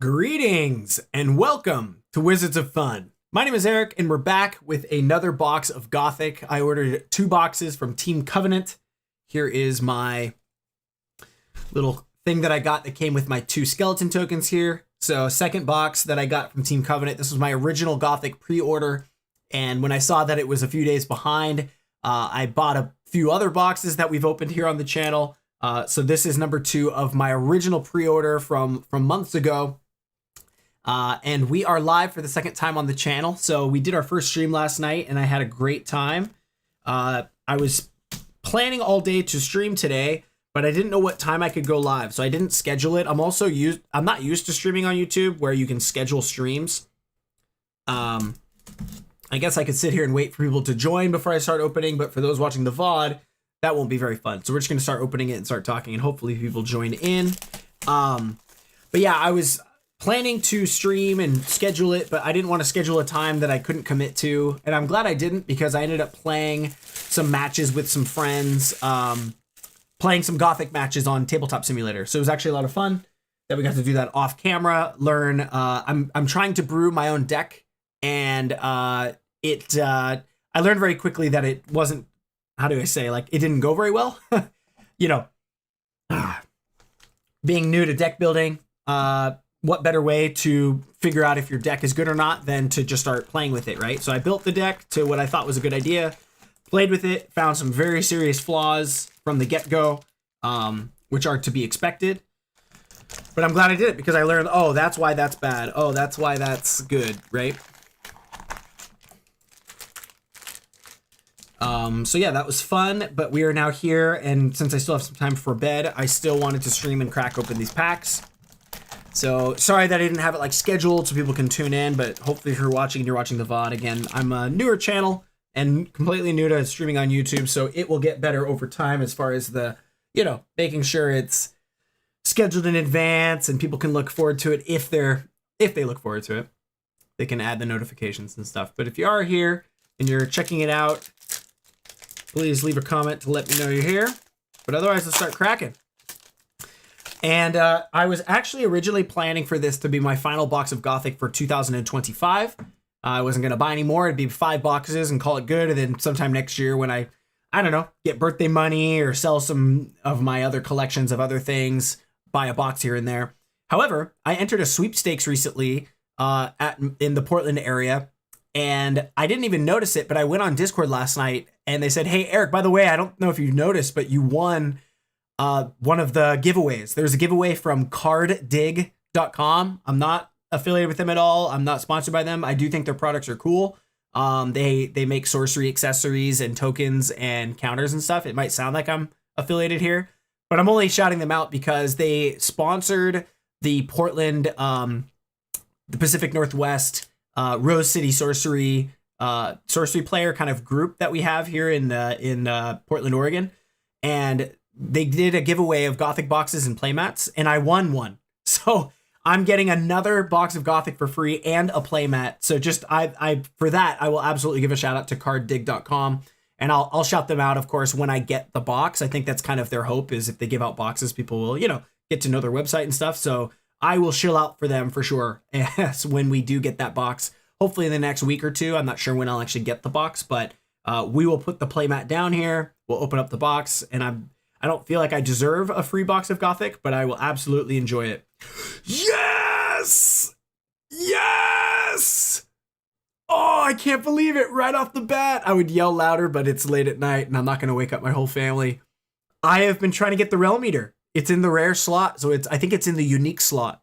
Greetings and welcome to Wizards of Fun. My name is Eric and we're back with another box of Gothic. I ordered 2 boxes from Team Covenant. Here is my little thing that I got that came with my 2 skeleton tokens here. So second box that I got from Team Covenant. This was my original Gothic pre-order. And when I saw that it was a few days behind, I bought a few other boxes that we've opened here on the channel. So this is number 2 of my original pre-order from months ago. And we are live for the second time on the channel. So we did our first stream last night and I had a great time. I was planning all day to stream today, but I didn't know what time I could go live. So I didn't schedule it. I'm not used to streaming on YouTube where you can schedule streams. I guess I could sit here and wait for people to join before I start opening, but for those watching the VOD, that won't be very fun. So we're just going to start opening it and start talking and hopefully people join in. But yeah, I was planning to stream and schedule it, but I didn't want to schedule a time that I couldn't commit to. And I'm glad I didn't because I ended up playing some matches with some friends, playing some Gothic matches on Tabletop Simulator. So it was actually a lot of fun that we got to do that off camera, learn. I'm trying to brew my own deck and I learned very quickly that it wasn't, how do I say, like it didn't go very well. You know, being new to deck building, what better way to figure out if your deck is good or not than to just start playing with it, right? So I built the deck to what I thought was a good idea, played with it, found some very serious flaws from the get-go, which are to be expected. But I'm glad I did it because I learned, oh, that's why that's bad. Oh, that's why that's good, right? So yeah, that was fun, but we are now here, and since I still have some time for bed, I still wanted to stream and crack open these packs. So sorry that I didn't have it like scheduled so people can tune in, but hopefully if you're watching and you're watching the VOD, again, I'm a newer channel and completely new to streaming on YouTube, so it will get better over time as far as the, you know, making sure it's scheduled in advance and people can look forward to it if they look forward to it. They can add the notifications and stuff. But if you are here and you're checking it out, please leave a comment to let me know you're here. But otherwise, let's start cracking. And I was actually originally planning for this to be my final box of Gothic for 2025. I wasn't going to buy any more. It'd be 5 boxes and call it good. And then sometime next year when I don't know, get birthday money or sell some of my other collections of other things, buy a box here and there. However, I entered a sweepstakes recently in the Portland area. And I didn't even notice it, but I went on Discord last night and they said, hey, Eric, by the way, I don't know if you noticed, but you won one of the giveaways. There's a giveaway from carddig.com. I'm not affiliated with them at all. I'm not sponsored by them. I do think their products are cool. They make sorcery accessories and tokens and counters and stuff. It might sound like I'm affiliated here, but I'm only shouting them out because they sponsored the Portland, the Pacific Northwest, Rose City sorcery player kind of group that we have here in Portland, Oregon. And they did a giveaway of Gothic boxes and playmats, and I won one. So I'm getting another box of Gothic for free and a playmat. So just for that, I will absolutely give a shout out to carddig.com, and I'll shout them out, of course, when I get the box. I think that's kind of their hope, is if they give out boxes, people will, you know, get to know their website and stuff. So I will shill out for them for sure when we do get that box, hopefully in the next week or 2. I'm not sure when I'll actually get the box, but we will put the playmat down here. We'll open up the box, and I don't feel like I deserve a free box of Gothic, but I will absolutely enjoy it. Yes! Yes! Oh, I can't believe it right off the bat. I would yell louder, but it's late at night and I'm not going to wake up my whole family. I have been trying to get the Realm Eater. It's in the rare slot, so I think it's in the unique slot.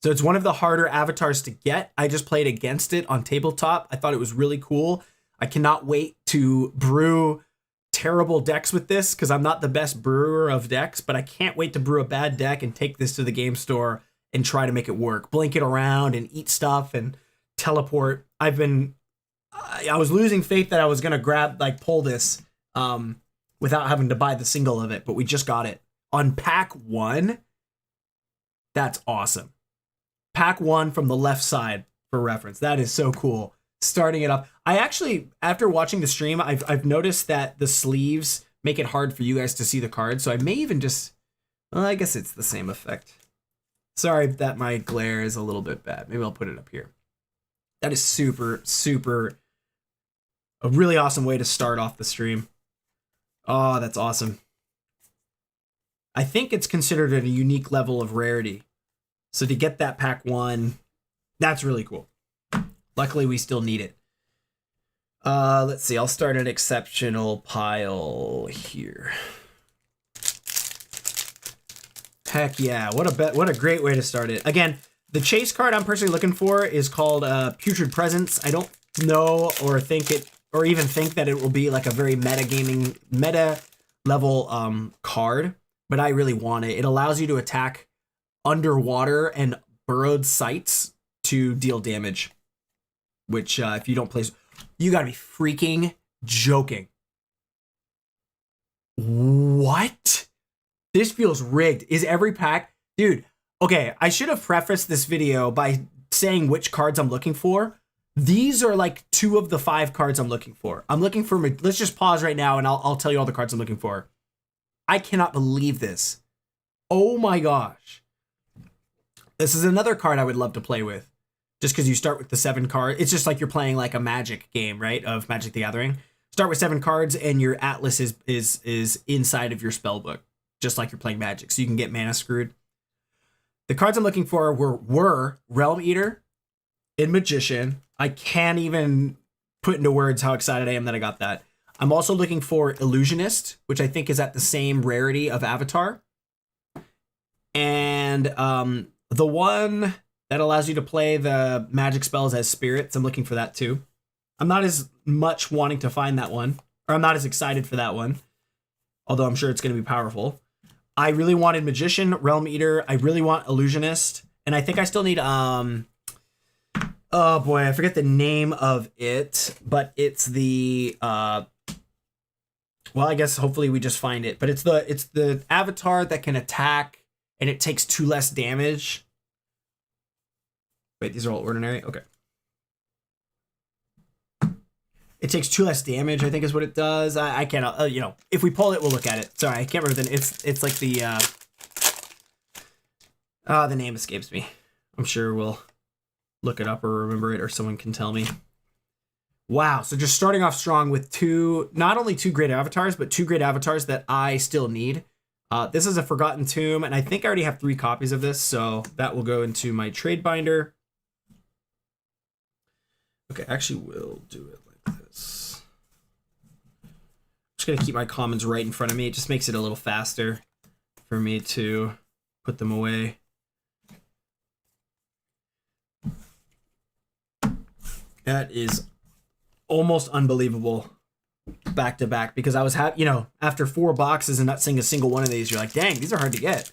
So it's one of the harder avatars to get. I just played against it on Tabletop. I thought it was really cool. I cannot wait to brew terrible decks with this because I'm not the best brewer of decks, but I can't wait to brew a bad deck and take this to the game store and try to make it work. Blink it around and eat stuff and teleport. I was losing faith that I was going to pull this without having to buy the single of it, but we just got it. On pack 1, that's awesome. Pack 1 from the left side for reference. That is so cool. Starting it up. I actually, after watching the stream, I've noticed that the sleeves make it hard for you guys to see the cards. So I may even just, well, I guess it's the same effect. Sorry that my glare is a little bit bad. Maybe I'll put it up here. That is super, super, a really awesome way to start off the stream. Oh, that's awesome. I think it's considered a unique level of rarity. So to get that pack 1, that's really cool. Luckily, we still need it. Let's see. I'll start an exceptional pile here. Heck yeah. What a great way to start it. Again, the chase card I'm personally looking for is called Putrid Presence. I don't know or think it, or even think that it will be like a very meta level card, but I really want it. It allows you to attack underwater and burrowed sites to deal damage, which if you don't place, you gotta be freaking joking. What? This feels rigged. Is every pack, dude? Okay, I should have prefaced this video by saying which cards I'm looking for. These are like 2 of the 5 cards I'm looking for. I'm looking for, let's just pause right now and I'll tell you all the cards I'm looking for. I cannot believe this. Oh my gosh. This is another card I would love to play with. Just because you start with the 7 cards. It's just like you're playing like a Magic game, right? Of Magic the Gathering. Start with 7 cards and your Atlas is inside of your spell book. Just like you're playing Magic. So you can get mana screwed. The cards I'm looking for were Realm Eater and Magician. I can't even put into words how excited I am that I got that. I'm also looking for Illusionist, which I think is at the same rarity of Avatar. And the one that allows you to play the magic spells as spirits, I'm looking for that too. I'm not as much wanting to find that one, or I'm not as excited for that one, although I'm sure it's going to be powerful. I really wanted Magician, Realm Eater. I really want Illusionist. And I think I still need, oh boy, I forget the name of it, but it's the, well, I guess hopefully we just find it, but it's the avatar that can attack and it takes 2 less damage. Wait, these are all ordinary? Okay. It takes 2 less damage, I think is what it does. I can't, you know, if we pull it, we'll look at it. Sorry, I can't remember it's like the name escapes me. I'm sure we'll look it up or remember it or someone can tell me. Wow, so just starting off strong with not only 2 great avatars, but 2 great avatars that I still need. This is a Forgotten Tomb, and I think I already have 3 copies of this, so that will go into my trade binder. Okay, actually we'll do it like this. I'm just gonna keep my commons right in front of me. It just makes it a little faster for me to put them away. That is almost unbelievable back to back, because I was you know, after 4 boxes and not seeing a single one of these, you're like, dang, these are hard to get.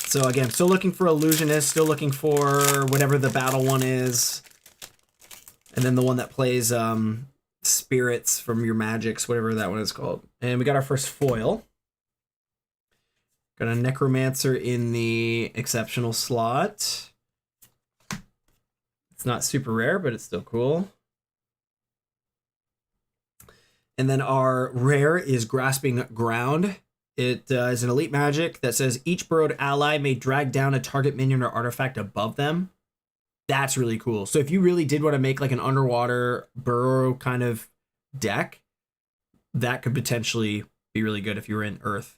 So again, still looking for Illusionist, still looking for whatever the battle one is. And then the one that plays spirits from your magics, whatever that one is called. And we got our first foil. Got a Necromancer in the exceptional slot. It's not super rare, but it's still cool. And then our rare is Grasping Ground. It is an elite magic that says each burrowed ally may drag down a target minion or artifact above them. That's really cool. So if you really did want to make like an underwater burrow kind of deck, that could potentially be really good if you were in Earth.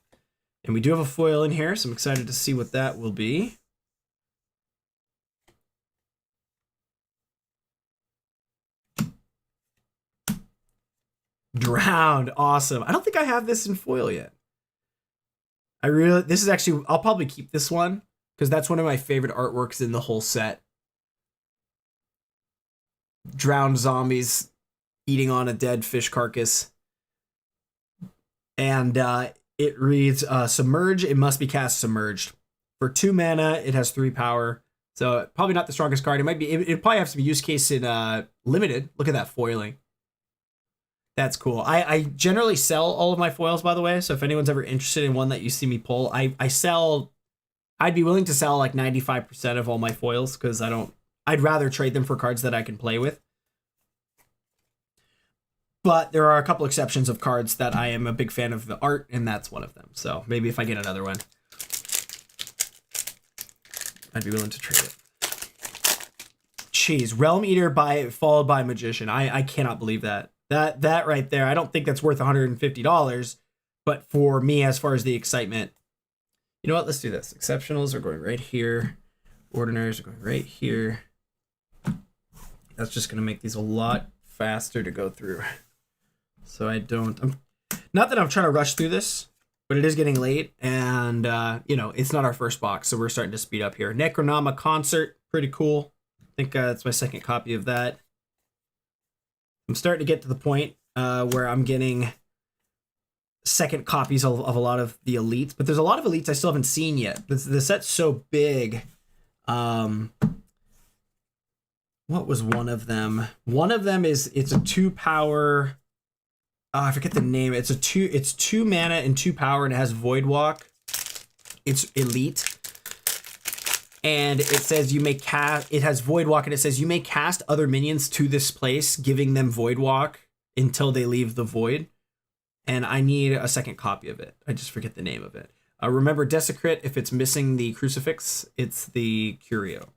And we do have a foil in here, so I'm excited to see what that will be. Drowned, awesome. I don't think I have this in foil yet. This is actually, I'll probably keep this one because that's one of my favorite artworks in the whole set. Drowned zombies eating on a dead fish carcass. And it reads, Submerge, it must be cast submerged. For 2 mana, it has 3 power. So probably not the strongest card. It'd probably have some use case in limited. Look at that foiling. That's cool. I generally sell all of my foils, by the way. So if anyone's ever interested in one that you see me pull, I'd be willing to sell like 95% of all my foils because I'd rather trade them for cards that I can play with. But there are a couple exceptions of cards that I am a big fan of the art, and that's one of them. So maybe if I get another one, I'd be willing to trade it. Jeez, Realm Eater followed by Magician. I cannot believe that. That right there. I don't think that's worth $150, but for me, as far as the excitement, you know what? Let's do this. Exceptionals are going right here. Ordinaries are going right here. That's just going to make these a lot faster to go through. So not that I'm trying to rush through this, but it is getting late, and it's not our first box, so we're starting to speed up here. Necronama Concert, pretty cool. I think it's my second copy of that. I'm starting to get to the point where I'm getting second copies of a lot of the elites, but there's a lot of elites I still haven't seen yet. The set's so big. What was one of them? One of them it's a 2-power. I forget the name. It's 2 mana and 2 power, and it has Void Walk. It's elite. And it says you may cast, it has Void Walk, and it says you may cast other minions to this place, giving them Void Walk until they leave the void. And I need a second copy of it. I just forget the name of it. Remember Desecrate, if it's missing the Crucifix, it's the Curio.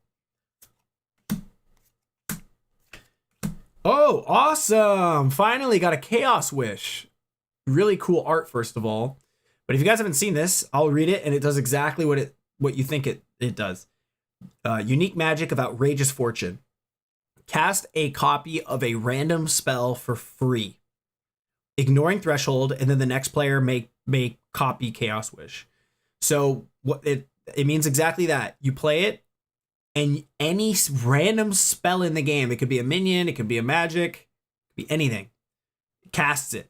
Oh, awesome! Finally got a Chaos Wish. Really cool art, first of all. But if you guys haven't seen this, I'll read it, and it does exactly what you think it does. Unique magic of outrageous fortune. Cast a copy of a random spell for free, ignoring threshold, and then the next player may copy Chaos Wish. So what it means exactly that. You play it, and any random spell in the game, it could be a minion, it could be a magic, it could be anything, it casts it.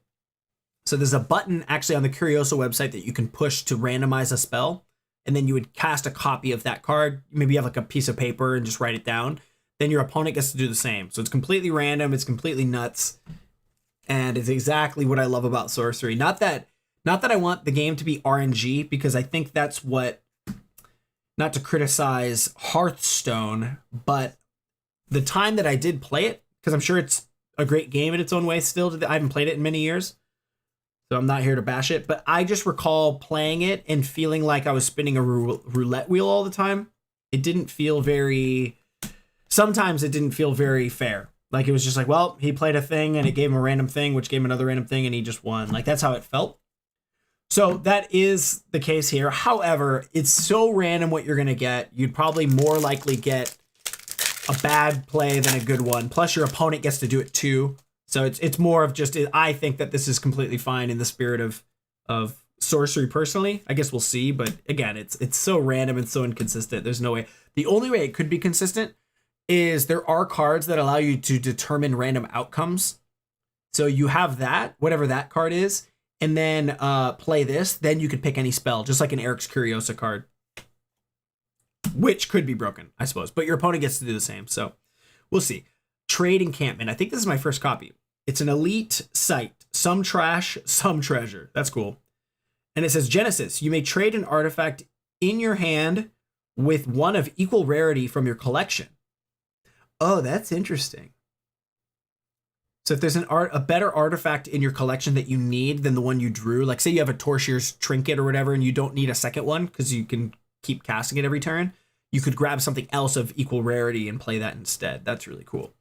So there's a button actually on the Curioso website that you can push to randomize a spell, and then you would cast a copy of that card. Maybe you have like a piece of paper and just write it down. Then your opponent gets to do the same. So it's completely random, it's completely nuts, and it's exactly what I love about Sorcery. Not that I want the game to be RNG, because I think that's what, not to criticize Hearthstone, but the time that I did play it, because I'm sure it's a great game in its own way still. I haven't played it in many years, so I'm not here to bash it, but I just recall playing it and feeling like I was spinning a roulette wheel all the time. It didn't feel sometimes it didn't feel very fair. Like it was just like, well, he played a thing and it gave him a random thing, which gave him another random thing, and he just won. Like that's how it felt. So that is the case here. However, it's so random what you're going to get. You'd probably more likely get a bad play than a good one. Plus your opponent gets to do it too. So it's more of just, I think that this is completely fine in the spirit of Sorcery personally. I guess we'll see. But again, it's so random and so inconsistent. There's no way. The only way it could be consistent is there are cards that allow you to determine random outcomes. So you have that, whatever that card is, and then play this, then you could pick any spell, just like an Eric's Curiosa card, which could be broken, I suppose, but your opponent gets to do the same. So we'll see. Trade Encampment. I think this is my first copy. It's an elite site. Some trash, some treasure. That's cool. And it says Genesis. You may trade an artifact in your hand with one of equal rarity from your collection. Oh, that's interesting. So if there's a better artifact in your collection that you need than the one you drew, like say you have a Torchier's Trinket or whatever, and you don't need a second one because you can keep casting it every turn, you could grab something else of equal rarity and play that instead. That's really cool.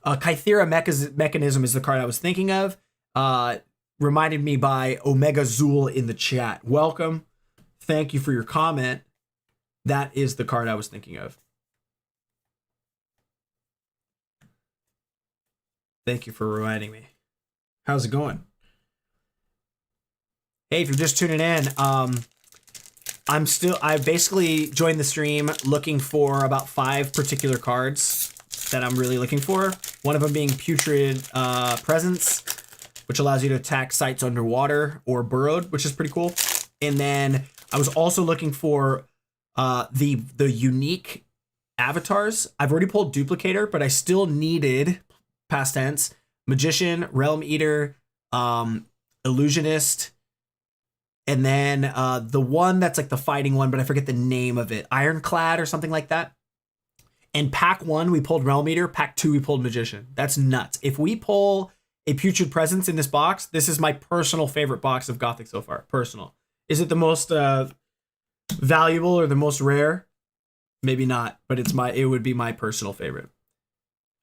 Kythera Mechanism is the card I was thinking of. Reminded me by Omega Zool in the chat. Welcome. Thank you for your comment. That is the card I was thinking of. Thank you for reminding me. How's it going? Hey, if you're just tuning in, I basically joined the stream looking for about 5 particular cards that I'm really looking for. One of them being Putrid Presence, which allows you to attack sites underwater or burrowed, which is pretty cool. And then I was also looking for the unique avatars. I've already pulled Duplicator, but I still needed, past tense, Magician, Realm Eater, Illusionist, and then the one that's like the fighting one, but I forget the name of it. Ironclad or something like that. And pack 1, we pulled Realm Eater. Pack 2, we pulled Magician. That's nuts. If we pull a Putrid Presence in this box, this is my personal favorite box of Gothic so far. Personal. Is it the most valuable or the most rare? Maybe not, but it would be my personal favorite.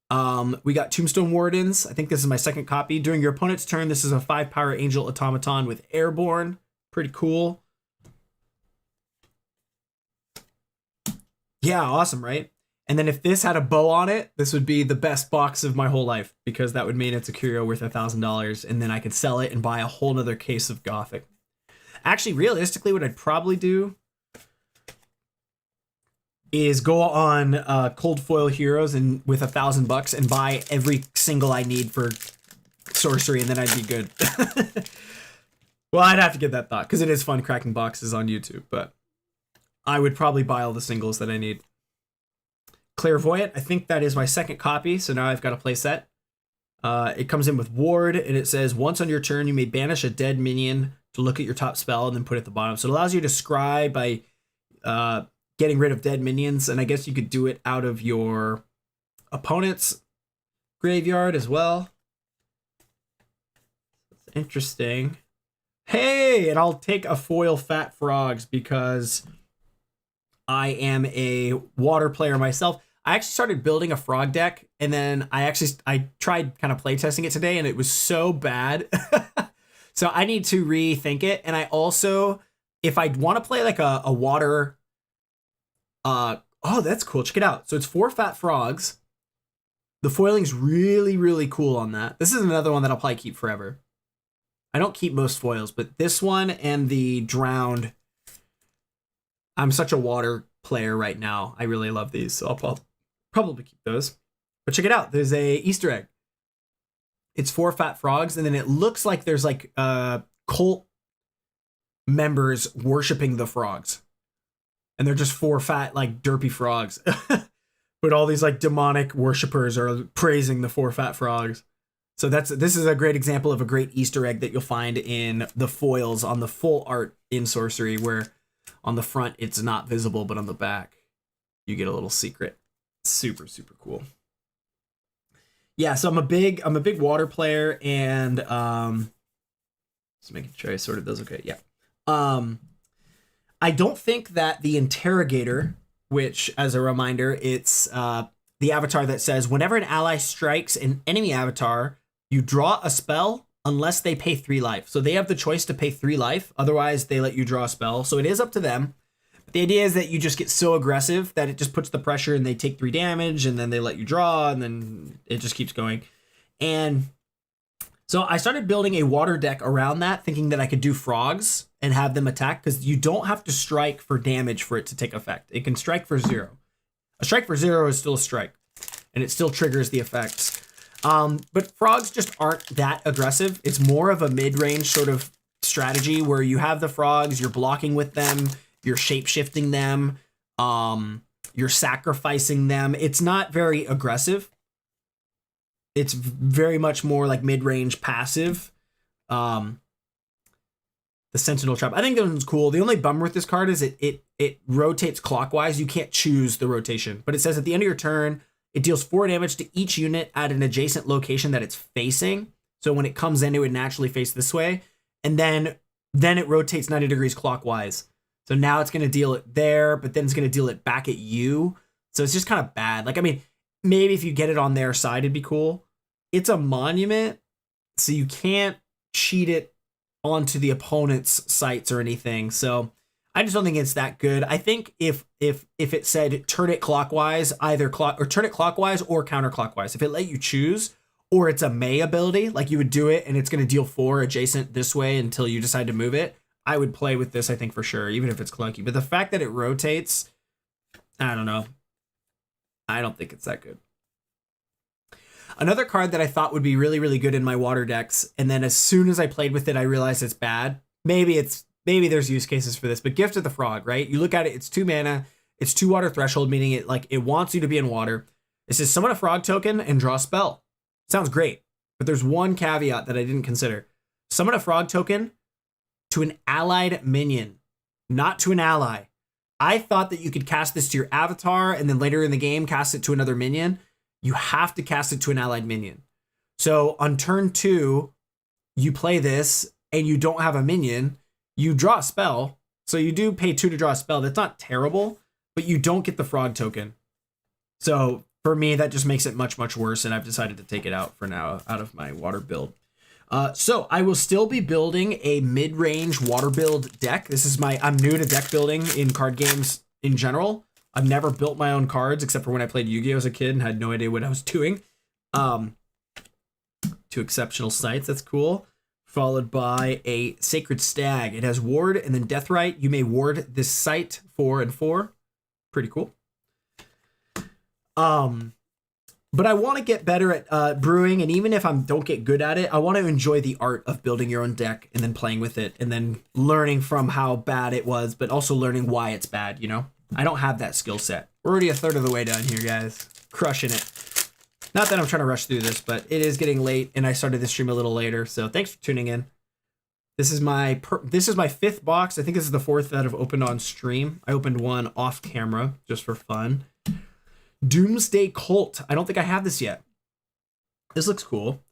We got Tombstone Wardens. I think this is my second copy. During your opponent's turn, this is a 5-power Angel Automaton with Airborne. Pretty cool. Yeah, awesome, right? And then if this had a bow on it, this would be the best box of my whole life, because that would mean it's a curio worth $1,000, and then I could sell it and buy a whole nother case of Gothic. Actually, realistically, what I'd probably do is go on Cold Foil Heroes and with $1,000 and buy every single I need for Sorcery, and then I'd be good. Well, I'd have to get that thought, because it is fun cracking boxes on YouTube, but I would probably buy all the singles that I need. Clairvoyant, I think that is my second copy, so now I've got a play set. It comes in with Ward, and it says, once on your turn, you may banish a dead minion to look at your top spell and then put it at the bottom. So it allows you to scry by getting rid of dead minions, and I guess you could do it out of your opponent's graveyard as well. That's interesting. Hey, and I'll take a foil Fat Frogs because I am a water player myself. I actually started building a frog deck, and then I tried kind of playtesting it today, and it was so bad. So I need to rethink it. And I also, if I want to play like a water, oh, that's cool. Check it out. So it's 4 Fat Frogs. The foiling's really, really cool on that. This is another one that I'll probably keep forever. I don't keep most foils, but this one and the Drowned, I'm such a water player right now. I really love these, so I'll probably keep those. But check it out. There's a Easter egg. It's 4 Fat Frogs, and then it looks like there's like cult members worshiping the frogs. And they're just 4 fat, like, derpy frogs. But all these, like, demonic worshipers are praising the 4 Fat Frogs. So this is a great example of a great Easter egg that you'll find in the foils on the full art in Sorcery, where on the front it's not visible, but on the back you get a little secret. Super, super cool. Yeah, so I'm a big water player, and just making sure I sorted those okay. Yeah. I don't think that the Interrogator, which, as a reminder, it's the avatar that says whenever an ally strikes an enemy avatar, you draw a spell unless they pay 3 life. So they have the choice to pay 3 life. Otherwise, they let you draw a spell. So it is up to them. But the idea is that you just get so aggressive that it just puts the pressure, and they take 3 damage, and then they let you draw, and then it just keeps going. And so I started building a water deck around that, thinking that I could do frogs and have them attack, because you don't have to strike for damage for it to take effect. It can strike for 0. A strike for 0 is still a strike, and it still triggers the effects. But frogs just aren't that aggressive. It's more of a mid-range sort of strategy where you have the frogs, you're blocking with them, you're shape-shifting them, you're sacrificing them. It's not very aggressive. It's very much more like mid-range passive. The Sentinel Trap, I think that one's cool. The only bummer with this card is it rotates clockwise. You can't choose the rotation, but it says at the end of your turn, it deals 4 damage to each unit at an adjacent location that it's facing. So when it comes in, it would naturally face this way. And then it rotates 90 degrees clockwise. So now it's going to deal it there, but then it's going to deal it back at you. So it's just kind of bad. Like, I mean, maybe if you get it on their side, it'd be cool. It's a monument, so you can't cheat it onto the opponent's sites or anything. So I just don't think it's that good. I think if it said turn it clockwise, turn it clockwise or counterclockwise, if it let you choose, or it's a May ability, like you would do it and it's going to deal 4 adjacent this way until you decide to move it, I would play with this, I think, for sure, even if it's clunky. But the fact that it rotates, I don't know. I don't think it's that good. Another card that I thought would be really, really good in my water decks, and then as soon as I played with it, I realized it's bad. Maybe there's use cases for this, but Gift of the Frog, right? You look at it, it's 2 mana, it's 2 water threshold, meaning it wants you to be in water. It says summon a frog token and draw a spell. Sounds great, but there's one caveat that I didn't consider. Summon a frog token to an allied minion, not to an ally. I thought that you could cast this to your avatar and then later in the game cast it to another minion. You have to cast it to an allied minion. So on turn 2, you play this and you don't have a minion, you draw a spell. So you do pay 2 to draw a spell. That's not terrible, but you don't get the frog token. So for me, that just makes it much, much worse, and I've decided to take it out for now, out of my water build. So I will still be building a mid-range water build deck. I'm new to deck building in card games in general. I've never built my own cards except for when I played Yu-Gi-Oh! As a kid and had no idea what I was doing. Two exceptional sights, that's cool. Followed by a Sacred Stag. It has ward and then Deathrite. You may ward this sight 4 and 4. Pretty cool. But I want to get better at brewing, and even if I don't get good at it, I want to enjoy the art of building your own deck and then playing with it and then learning from how bad it was, but also learning why it's bad, you know? I don't have that skill set. We're already a third of the way done here, guys. Crushing it. Not that I'm trying to rush through this, but it is getting late, and I started this stream a little later, so thanks for tuning in. This is my 5th box. I think this is the 4th that I've opened on stream. I opened one off camera just for fun. Doomsday Cult. I don't think I have this yet. This looks cool.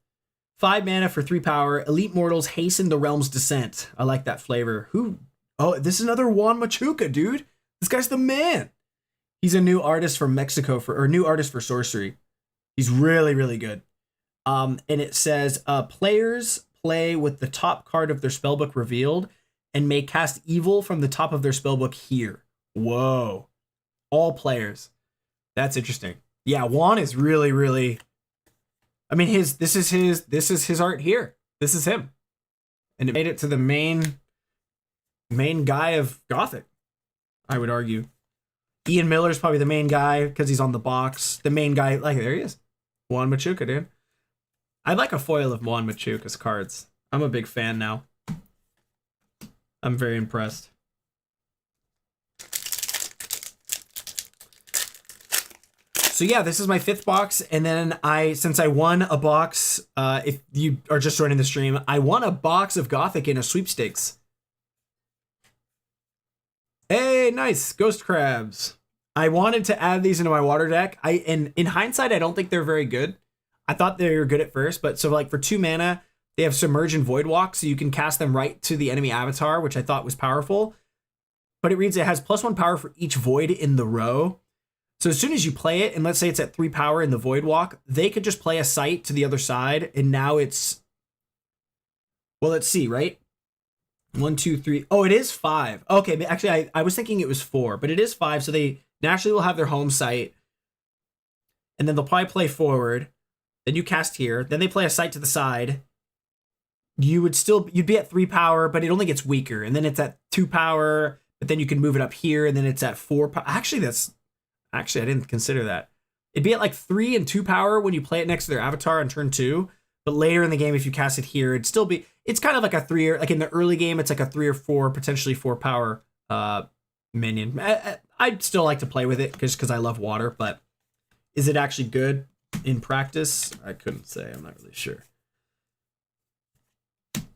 5 mana for 3 power. Elite Mortals hasten the realm's descent. I like that flavor. Oh, this is another Juan Machuca, dude. This guy's the man. He's a new artist from Mexico new artist for Sorcery. He's really, really good. And it says players play with the top card of their spellbook revealed and may cast evil from the top of their spellbook here. Whoa. All players. That's interesting. Yeah, Juan is really, really. I mean, this is his art here. This is him, and it made it to the main guy of Gothic. I would argue. Ian Miller's probably the main guy because he's on the box. The main guy, like there he is, Juan Machuca, dude. I'd like a foil of Juan Machuca's cards. I'm a big fan now. I'm very impressed. So yeah, this is my 5th box, and then since I won a box, if you are just joining the stream, I won a box of Gothic in a sweepstakes. Hey, nice, Ghost Crabs. I wanted to add these into my water deck. In hindsight, I don't think they're very good. I thought they were good at first, but so like for 2 mana, they have Submerge and Void Walk, so you can cast them right to the enemy avatar, which I thought was powerful. But it reads it has +1 power for each void in the row. So as soon as you play it, and let's say it's at 3 power in the Void Walk, they could just play a sight to the other side, and now it's... Well, let's see, right? 1, 2, 3... Oh, it is 5. Okay, actually, I was thinking it was 4, but it is 5, so they naturally will have their home sight, and then they'll probably play forward, then you cast here, then they play a sight to the side. You'd be at 3 power, but it only gets weaker, and then it's at 2 power, but then you can move it up here, and then it's at 4 power. Actually, I didn't consider that. It'd be at like 3 and 2 power when you play it next to their avatar on turn 2. But later in the game, if you cast it here, it'd still be... It's kind of like a 3 or... Like in the early game, it's like a 3 or 4, potentially 4 power minion. I'd still like to play with it because I love water. But is it actually good in practice? I couldn't say. I'm not really sure.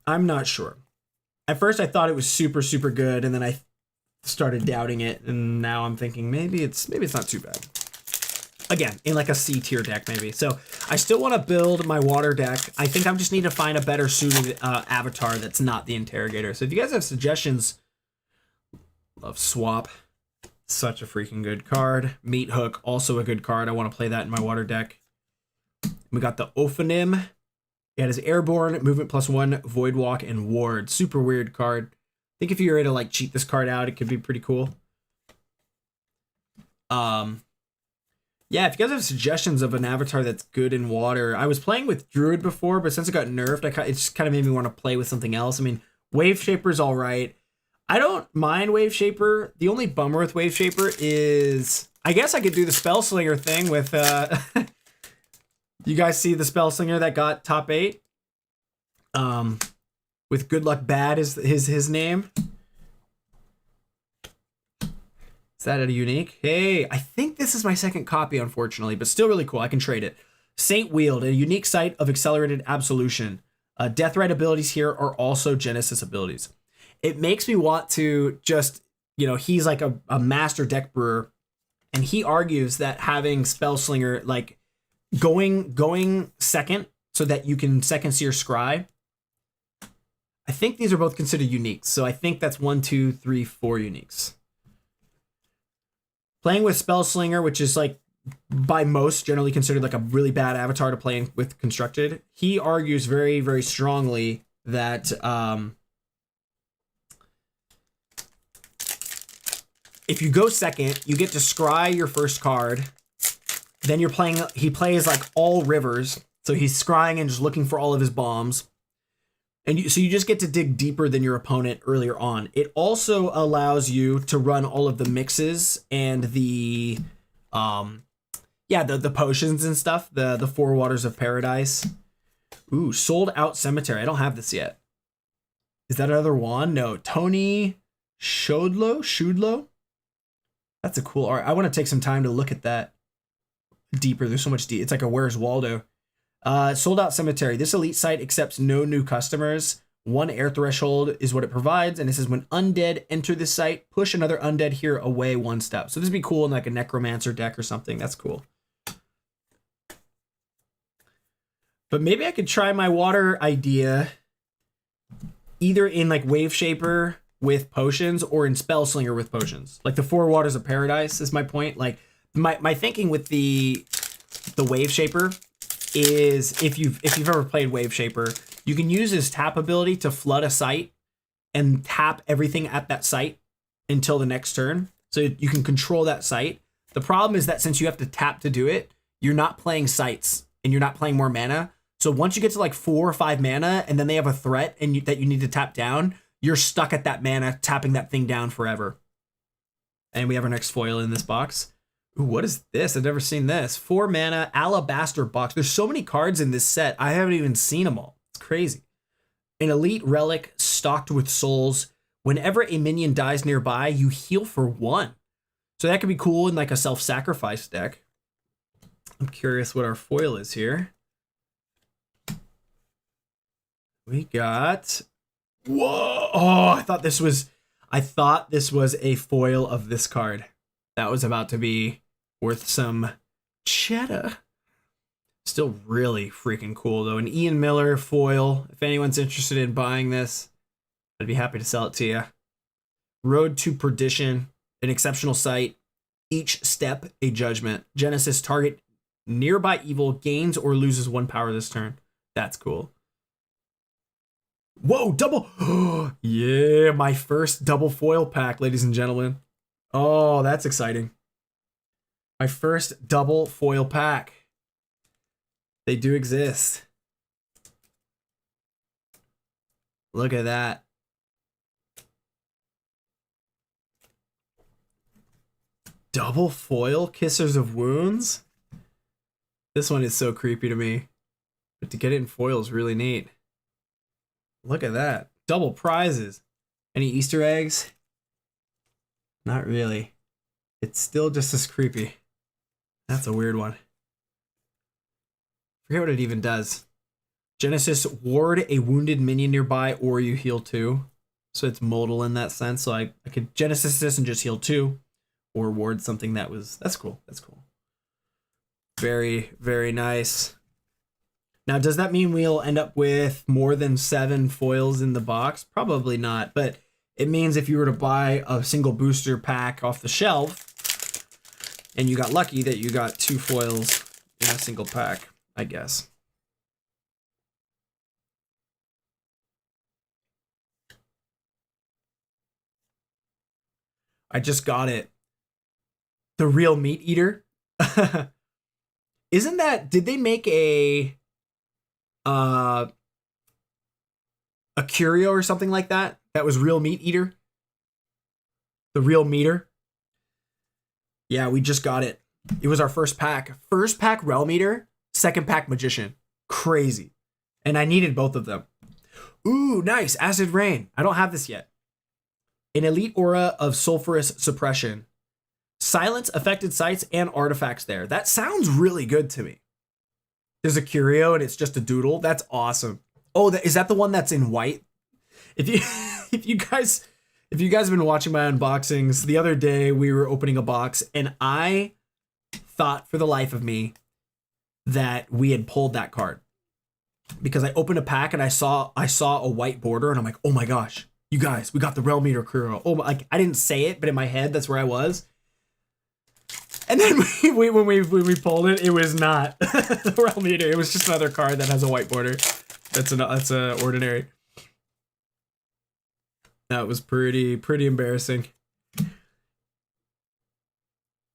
I'm not sure. At first, I thought it was super, super good. And then I started doubting it, and now I'm thinking maybe it's not too bad. Again, in like a C tier deck maybe. So I still want to build my water deck. I think I just need to find a better suited avatar that's not the Interrogator. So if you guys have suggestions, love Swap. Such a freaking good card. Meat Hook, also a good card. I want to play that in my water deck. We got the Ophanim. It has Airborne, Movement +1, Void Walk, and Ward. Super weird card. I think if you were to like cheat this card out, it could be pretty cool. Yeah, if you guys have suggestions of an avatar that's good in water, I was playing with Druid before, but since it got nerfed, it just kind of made me want to play with something else. I mean, Wave Shaper's all right. I don't mind Wave Shaper. The only bummer with Wave Shaper is, I guess I could do the Spell Slinger thing with. You guys see the Spell Slinger that got top 8? With Good Luck Bad is his name. Is that a unique? Hey, I think this is my 2nd copy, unfortunately, but still really cool. I can trade it. Saint Wield, a unique sight of accelerated absolution. Deathrite abilities here are also Genesis abilities. It makes me want to just, he's like a master deck brewer, and he argues that having Spell Slinger, like going second so that you can second seer Scry. I think these are both considered uniques, so I think that's 1, 2, 3, 4 uniques. Playing with Spellslinger, which is like by most generally considered like a really bad avatar to play with constructed, he argues very, very strongly that if you go second, you get to scry your first card. Then you're playing, he plays like all rivers. So he's scrying and just looking for all of his bombs. And so you just get to dig deeper than your opponent earlier on. It also allows you to run all of the mixes and the potions and stuff, the Four Waters of Paradise. Ooh, Sold Out Cemetery. I don't have this yet. Is that another one? No. Tony Shudlo? That's a cool art. I want to take some time to look at that deeper. There's so much deep. It's like a Where's Waldo. Sold Out Cemetery. This elite site accepts no new customers. 1 air threshold is what it provides. And this is when undead enter the site, push another undead here away 1 step. So this would be cool in like a necromancer deck or something. That's cool. But maybe I could try my water idea either in like Wave Shaper with potions or in Spellslinger with potions. Like the Four Waters of Paradise is my point. Like my thinking with the Wave Shaper is if you've ever played Wave Shaper, you can use his tap ability to flood a site and tap everything at that site until the next turn. So you can control that site. The problem is that since you have to tap to do it, you're not playing sites and you're not playing more mana. So once you get to like 4 or 5 mana and then they have a threat and that you need to tap down, you're stuck at that mana, tapping that thing down forever. And we have our next foil in this box. Ooh, what is this? I've never seen this. 4 mana Alabaster Box. There's so many cards in this set. I haven't even seen them all. It's crazy. An elite relic stocked with souls. Whenever a minion dies nearby, you heal for 1. So that could be cool in like a self-sacrifice deck. I'm curious what our foil is here. We got, whoa! Oh, I thought this was a foil of this card. That was about to be worth some cheddar. Still really freaking cool though. An Ian Miller foil. If anyone's interested in buying this, I'd be happy to sell it to you. Road to Perdition, an exceptional sight. Each step a judgment. Genesis, target nearby evil gains or loses 1 power this turn. That's cool. Whoa, double. Yeah, my first double foil pack, ladies and gentlemen. Oh, that's exciting. My first double foil pack. They do exist. Look at that. Double foil Kissers of Wounds. This one is so creepy to me. But to get it in foil is really neat. Look at that. Double prizes. Any Easter eggs? Not really. It's still just as creepy. That's a weird one. Forget what it even does. Genesis, ward a wounded minion nearby or you heal 2. So it's modal in that sense. So I could Genesis this and just heal 2. Or ward something that's cool. That's cool. Very, very nice. Now, does that mean we'll end up with more than 7 foils in the box? Probably not, but it means if you were to buy a single booster pack off the shelf and you got lucky that you got 2 foils in a single pack, I guess. I just got it. The Real Meat Eater. Isn't that, did they make a curio or something like that? That was Real Meat Eater? The Real Meater? Yeah, we just got it. It was our first pack. First pack Realm Eater, second pack Magician. Crazy. And I needed both of them. Ooh, nice. Acid Rain. I don't have this yet. An elite aura of sulfurous suppression. Silence affected sites and artifacts there. That sounds really good to me. There's a curio and it's just a doodle. That's awesome. Oh, is that the one that's in white? If you guys have been watching my unboxings, the other day we were opening a box and I thought for the life of me that we had pulled that card. Because I opened a pack and I saw a white border and I'm like, oh my gosh, you guys, we got the Realm Eater curio. Oh my, like I didn't say it, but in my head that's where I was. And then when we pulled it, it was not the Realm Eater. It was just another card that has a white border. That's a ordinary. That was pretty embarrassing.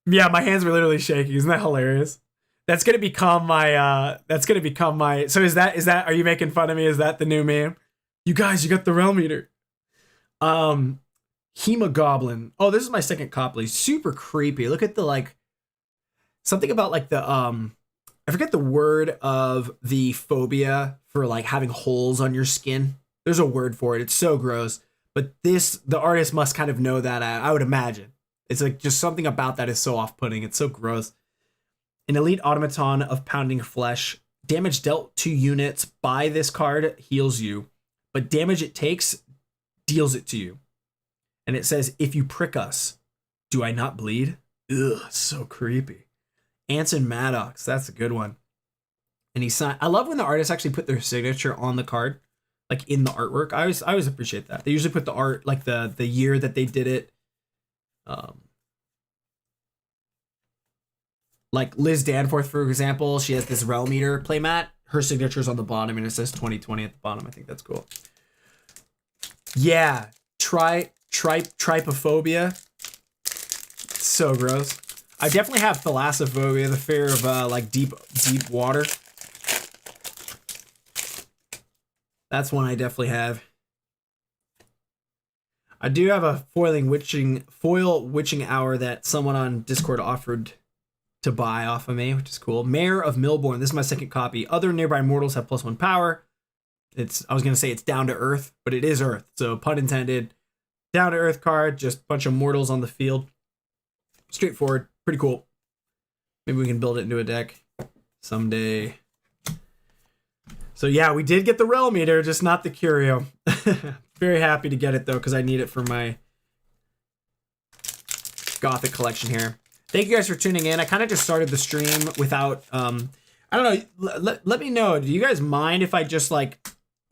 Yeah, my hands were literally shaking. Isn't that hilarious? That's gonna become my so is that are you making fun of me? Is that the new meme? You guys, you got the Realm Eater. Hemogoblin. Oh, this is my second copy. Super creepy. Look at the like something about like the I forget the word of the phobia for like having holes on your skin. There's a word for it. It's so gross. But the artist must kind of know that, I would imagine. It's like just something about that is so off-putting. It's so gross. An elite automaton of pounding flesh. Damage dealt to units by this card heals you, but damage it takes deals it to you. And it says, if you prick us, do I not bleed? Ugh, so creepy. Anson Maddox, that's a good one. And he signed. I love when the artists actually put their signature on the card, like in the artwork. I always appreciate that. They usually put the art, like the year that they did it. Like Liz Danforth, for example, she has this Realm Eater playmat. Her signature's on the bottom, and it says 2020 at the bottom. I think that's cool. Yeah, trypophobia. So gross. I definitely have thalassophobia, the fear of like deep water. That's one I definitely have. I do have a foil witching hour that someone on Discord offered to buy off of me, which is cool. Mayor of Milbourne. This is my second copy. Other nearby mortals have +1 power. I was gonna say it's down to earth, but it is earth. So pun intended. Down to earth card, just a bunch of mortals on the field. Straightforward, pretty cool. Maybe we can build it into a deck someday. So yeah, we did get the Realm Eater, just not the Curio. Very happy to get it though, because I need it for my Gothic collection here. Thank you guys for tuning in. I kind of just started the stream without, I don't know, let me know. Do you guys mind if I just like,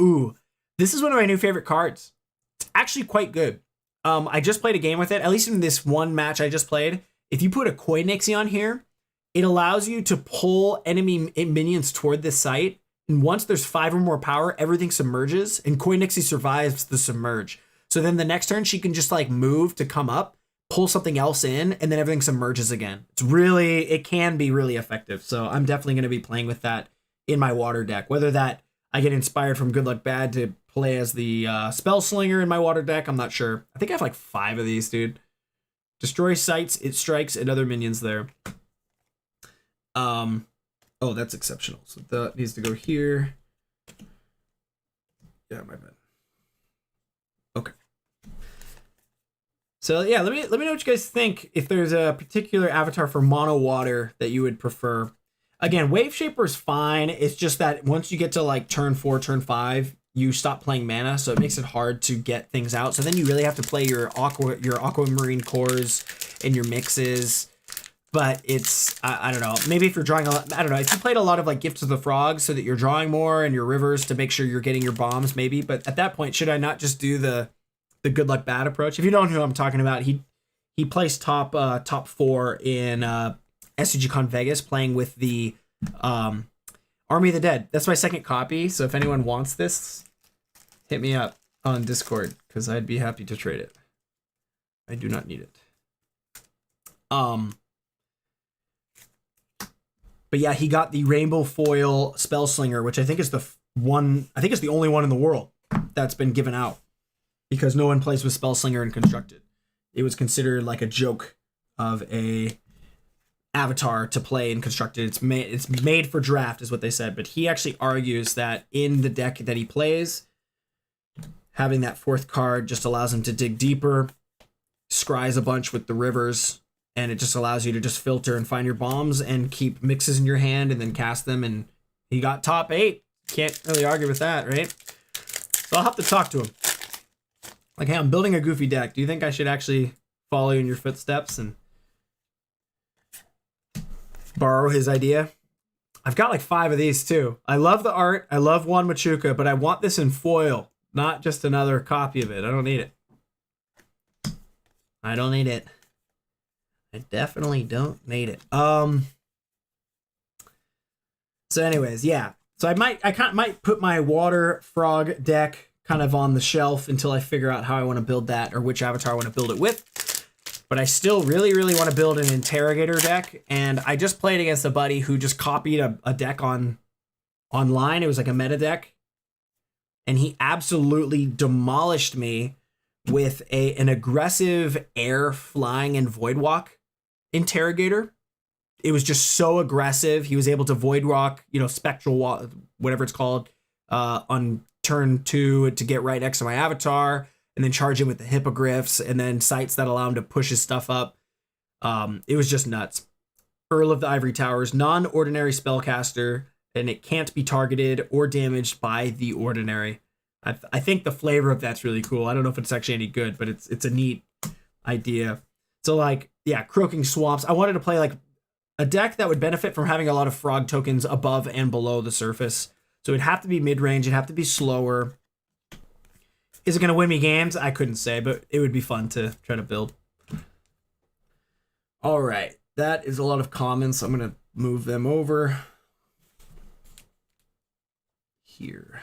ooh, this is one of my new favorite cards. It's actually quite good. I just played a game with it, at least in this one match I just played. If you put a Koi Nixie on here, it allows you to pull enemy minions toward this site. And once there's 5 or more power, everything submerges, and Koi Nixie survives the submerge. So then the next turn, she can just like move to come up, pull something else in, and then everything submerges again. It can be really effective. So I'm definitely going to be playing with that in my water deck. Whether that I get inspired from Good Luck Bad to play as the Spell Slinger in my water deck, I'm not sure. I think I have like 5 of these, dude. Destroy sites, it strikes, and other minions there. Oh, that's exceptional. So that needs to go here. Yeah, my bad. Okay. So yeah, let me know what you guys think. If there's a particular avatar for mono water that you would prefer. Again, Wave Shaper is fine. It's just that once you get to like turn 4, turn 5, you stop playing mana, so it makes it hard to get things out. So then you really have to play your aquamarine cores and your mixes. But it's, I don't know, maybe if you're drawing a lot, I don't know, if you played a lot of like Gifts of the Frogs so that you're drawing more and your rivers to make sure you're getting your bombs, maybe. But at that point, should I not just do the Good Luck Bad approach? If you don't know who I'm talking about, he placed top 4 in SCG Con Vegas playing with the Army of the Dead. That's my second copy, so if anyone wants this, hit me up on Discord, because I'd be happy to trade it. I do not need it. But yeah, he got the Rainbow Foil Spell Slinger, which I think is the only one in the world that's been given out, because no one plays with Spell Slinger in Constructed. It was considered like a joke of a avatar to play in Constructed. It's made for draft, is what they said. But he actually argues that in the deck that he plays, having that 4th card just allows him to dig deeper, scries a bunch with the rivers, and it just allows you to just filter and find your bombs and keep mixes in your hand and then cast them. And he got top 8. Can't really argue with that, right? So I'll have to talk to him. Like, hey, I'm building a goofy deck. Do you think I should actually follow in your footsteps and borrow his idea? I've got like 5 of these too. I love the art. I love Juan Machuca, but I want this in foil, not just another copy of it. I don't need it. I don't need it. I definitely don't need it. So anyways, yeah. So I might put my water frog deck kind of on the shelf until I figure out how I want to build that or which avatar I want to build it with. But I still really, really want to build an interrogator deck. And I just played against a buddy who just copied a deck online. It was like a meta deck. And he absolutely demolished me with an aggressive air, flying, and void walk interrogator. It was just so aggressive. He was able to void walk, spectral walk, whatever it's called, on turn 2 to get right next to my avatar, and then charge him with the hippogriffs, and then sites that allow him to push his stuff up. It was just nuts. Earl of the Ivory Towers, non-ordinary spellcaster, and it can't be targeted or damaged by the ordinary. I think the flavor of that's really cool. I don't know if it's actually any good, but it's a neat idea. So Croaking Swamps. I wanted to play a deck that would benefit from having a lot of frog tokens above and below the surface. So it'd have to be mid-range, it'd have to be slower. Is it going to win me games? I couldn't say, but it would be fun to try to build. All right, that is a lot of comments. I'm going to move them over here.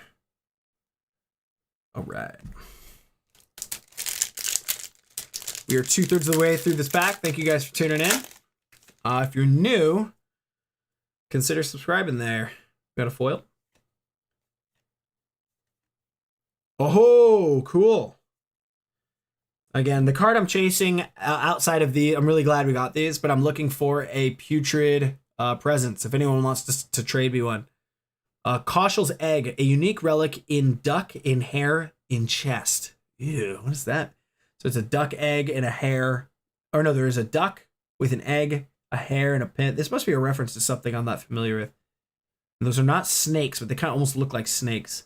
All right. We are 2/3 of the way through this pack. Thank you guys for tuning in. If you're new, consider subscribing there. Got a foil? Oh, cool. Again, the card I'm chasing outside of I'm really glad we got these, but I'm looking for a Putrid Presence. If anyone wants to trade me one. Kaushal's Egg, a unique relic in duck, in hare, in chest. Ew, what is that? So it's a duck egg and a hare. Or no, there is a duck with an egg, a hare, and a pin. This must be a reference to something I'm not familiar with. And those are not snakes, but they kind of almost look like snakes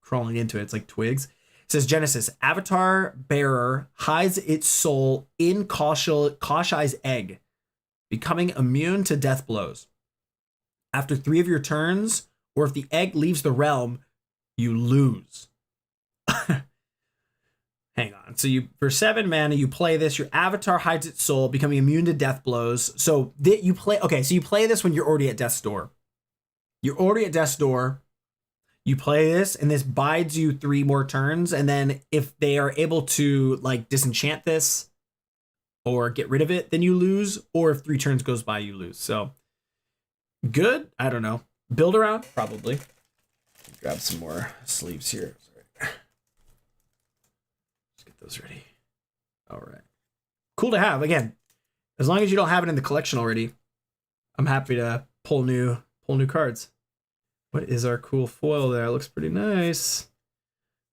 crawling into it. It's like twigs. It says Genesis, Avatar Bearer hides its soul in Kaushai's egg, becoming immune to death blows. After 3 of your turns, or if the egg leaves the realm, you lose. Hang on. So for 7 mana, you play this. Your avatar hides its soul, becoming immune to death blows. So you play this when you're already at death's door. You're already at death's door. You play this, and this bides you 3 more turns. And then if they are able to disenchant this or get rid of it, then you lose. Or if 3 turns goes by, you lose. So good. I don't know. Build around, probably. Grab some more sleeves here. Sorry. Let's get those ready. All right. Cool to have. Again, as long as you don't have it in the collection already, I'm happy to pull new cards. What is our cool foil there? It looks pretty nice.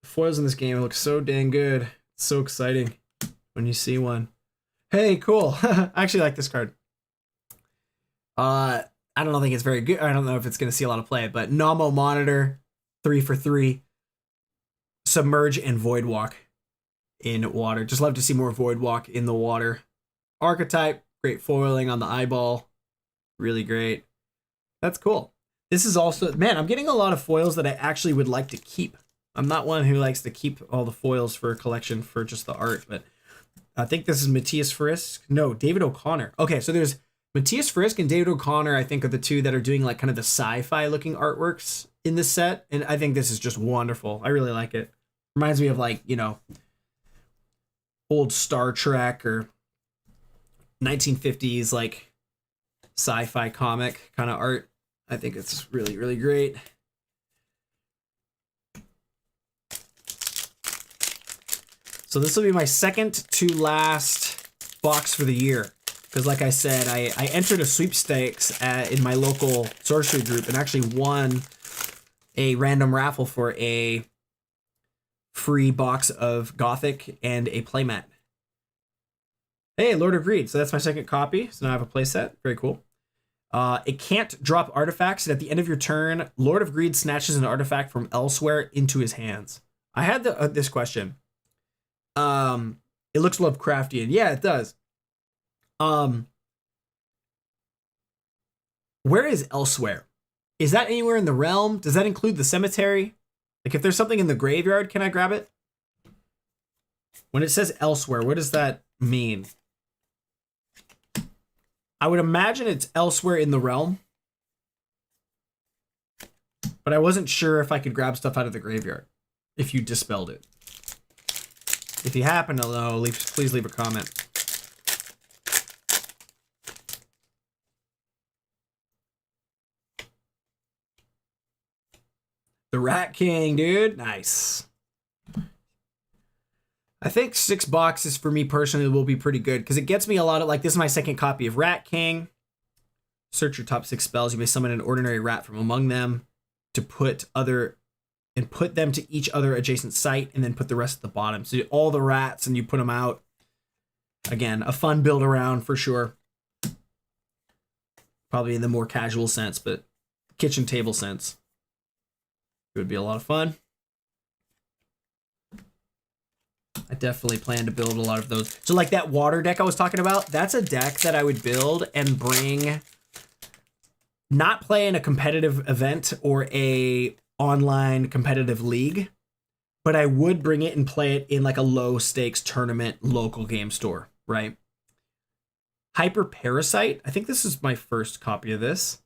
The foils in this game look so dang good. It's so exciting when you see one. Hey, cool. I actually like this card. I don't think it's very good. I don't know if it's going to see a lot of play, but Namo Monitor, 3 for 3. Submerge and Void Walk in water. Just love to see more Void Walk in the water. Archetype, great foiling on the eyeball. Really great. That's cool. This is also, man, I'm getting a lot of foils that I actually would like to keep. I'm not one who likes to keep all the foils for a collection for just the art, but I think this is Matthias Frisk. No, David O'Connor. Okay, so there's Matthias Frisk and David O'Connor, I think, are the 2 that are doing kind of the sci-fi looking artworks in this set. And I think this is just wonderful. I really like it. Reminds me of old Star Trek or 1950s sci-fi comic kind of art. I think it's really, really great. So this will be my second to last box for the year. Because like I said, I entered a sweepstakes in my local sorcery group and actually won a random raffle for a free box of Gothic and a playmat. Hey, Lord of Greed. So that's my second copy. So now I have a playset. Very cool. It can't drop artifacts, and at the end of your turn, Lord of Greed snatches an artifact from elsewhere into his hands. I had this question. It looks Lovecraftian. Yeah, it does. Where is elsewhere? Is that anywhere in the realm? Does that include the cemetery? If there's something in the graveyard, can I grab it? When it says elsewhere, what does that mean? I would imagine it's elsewhere in the realm, but I wasn't sure if I could grab stuff out of the graveyard if you dispelled it. If you happen to know, please leave a comment. The Rat King, dude. Nice. I think 6 boxes for me personally will be pretty good because it gets me a lot of, like, this is my second copy of Rat King. Search your top 6 spells. You may summon an ordinary rat from among them to put them to each other adjacent site, and then put the rest at the bottom. So all the rats and you put them out. Again, a fun build around for sure. Probably in the more casual sense, but kitchen table sense. It would be a lot of fun. I definitely plan to build a lot of those. So like that water deck I was talking about, that's a deck that I would build and bring, not play in a competitive event or a online competitive league, but I would bring it and play it in like a low stakes tournament local game store, right? Hyper Parasite. I think this is my first copy of this.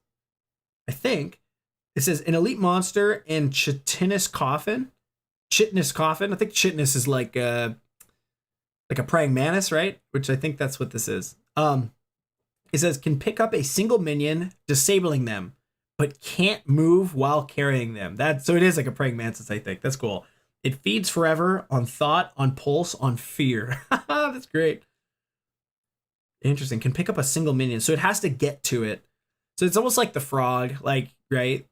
I think it says an elite monster in Chitinous Coffin. Chitinous Coffin. I think Chitinous is like a praying mantis, right? Which I think that's what this is. It says can pick up a single minion, disabling them, but can't move while carrying them. So it is like a praying mantis, I think. That's cool. It feeds forever on thought, on pulse, on fear. That's great. Interesting. Can pick up a single minion, so it has to get to it. So it's almost like the frog, like, right?